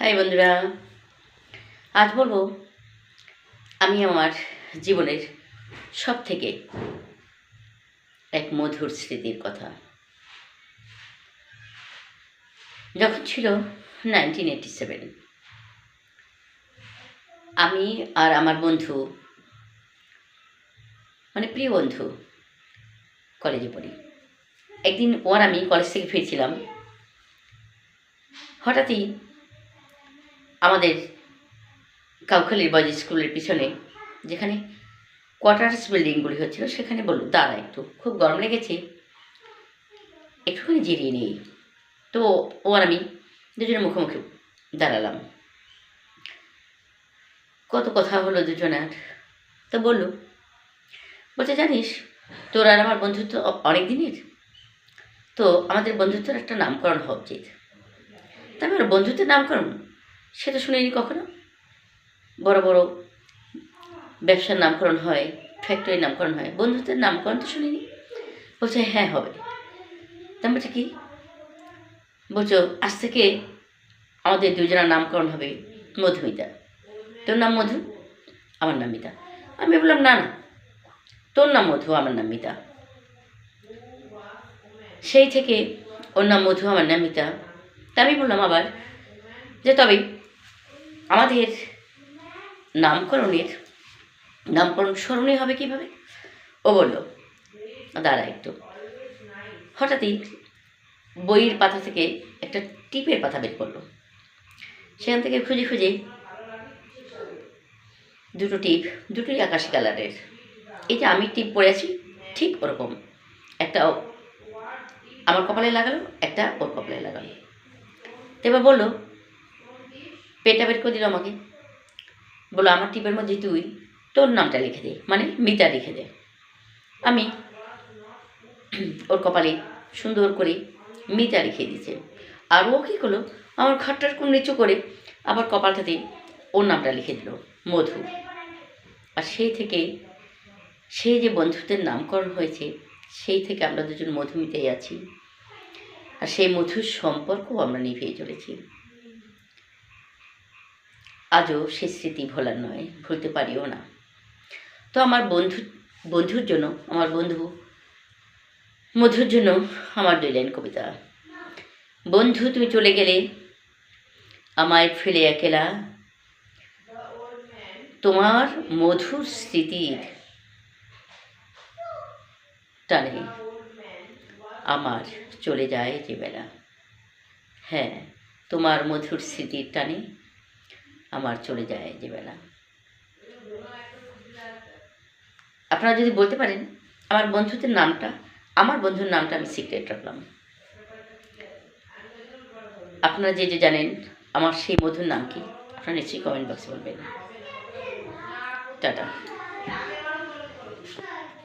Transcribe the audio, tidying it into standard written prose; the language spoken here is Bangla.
হাই বন্ধুরা, আজ বলবো আমি আমার জীবনের সব থেকে এক মধুর স্মৃতির কথা। যখন ছিল 1987, আমি আর আমার বন্ধু, মানে প্রিয় বন্ধু, কলেজে পড়ি। একদিন আমি কলেজ থেকে ফিরছিলাম। হঠাৎই আমাদের কাউখালীর বয়েজ স্কুলের পিছনে, যেখানে কোয়ার্টার্স বিল্ডিংগুলি হচ্ছিল, সেখানে বলল দাঁড়া, একটু খুব গরম লেগেছে, একটুখানি জিরিয়ে নেই। তো আর আমি দুজনে মুখোমুখি দাঁড়ালাম। কত কথা হলো দুজনের। তো বলছে জানিস, তোর আর আমার বন্ধুত্ব অনেক দিনের, তো আমাদের বন্ধুত্বের একটা নামকরণ হওয়া উচিত। তারপর বন্ধুত্বের নামকরণ সে তো শুনিনি কখনো। বড় বড় ব্যবসার নামকরণ হয়, ফ্যাক্টরির নামকরণ হয়, বন্ধুত্বের নামকরণ তো শুনিনি। বলছে হ্যাঁ হবে। তা বলছে কি? বলছো আজ থেকে আমাদের দুজনের নামকরণ হবে মধুমিতা। তোর নাম মধু, আমার নাম মিতা। আমি বললাম না না, তোর নাম মধু, আমার নাম মিতা। সেই থেকে ওর নাম মধু, আমার নাম মিতা। তা আমি বললাম আবার যে তবে আমাদের নামকরণ স্মরণীয় হবে কীভাবে? ও বলল দাঁড়া একটু। হঠাৎই বইয়ের পাতা থেকে একটা টিপের পাতা বের করলো। সেখান থেকে খুঁজে খুঁজে দুটো টিপ, দুটোই আকাশি কালারের। এই যে আমি টিপ পরে আছি ঠিক ওরকম, একটা আমার কপালে লাগালো, একটা ওর কপালে লাগালো। তো এবার বললো, পেনটা বের করে দিল আমাকে, বললো আমার টিপের মধ্যে তুই তোর নামটা লিখে দে, মানে মিতা লিখে দে। আমি ওর কপালে সুন্দর করে মিতা লিখে দিয়েছে। আর ও কী করলো, আমার ঘাটটার কোন নিচু করে আবার কপালটাতে ওর নামটা লিখে দিল, মধু। আর সেই থেকে সেই যে বন্ধুত্বের নামকরণ হয়েছে, সেই থেকে আমরা দুজন মধুমিতাই আছি। আর সেই মধুর সম্পর্কও আমরা নিভিয়ে চলেছি। আজও সে স্মৃতি ভোলার নয়, ভুলতে পারিও না। তো আমার বন্ধুর জন্য, আমার বন্ধু মধুর জন্য আমার 2 লাইন কবিতা। বন্ধু তুমি চলে গেলে আমায় ফেলে একেলা, তোমার মধুর স্মৃতির টানে আমার চলে যায় যে বেলা। হ্যাঁ, তোমার মধুর স্মৃতির টানে আমার চলে যায় যে বেলা। আপনারা যদি বলতে পারেন আমার বন্ধুদের নামটা, আমার বন্ধুর নামটা আমি সিক্রেট রাখলাম। আপনারা যে জানেন আমার সেই মধুর নাম কি, আপনারা নিশ্চয়ই কমেন্ট বক্সে বলবেন। টাটা।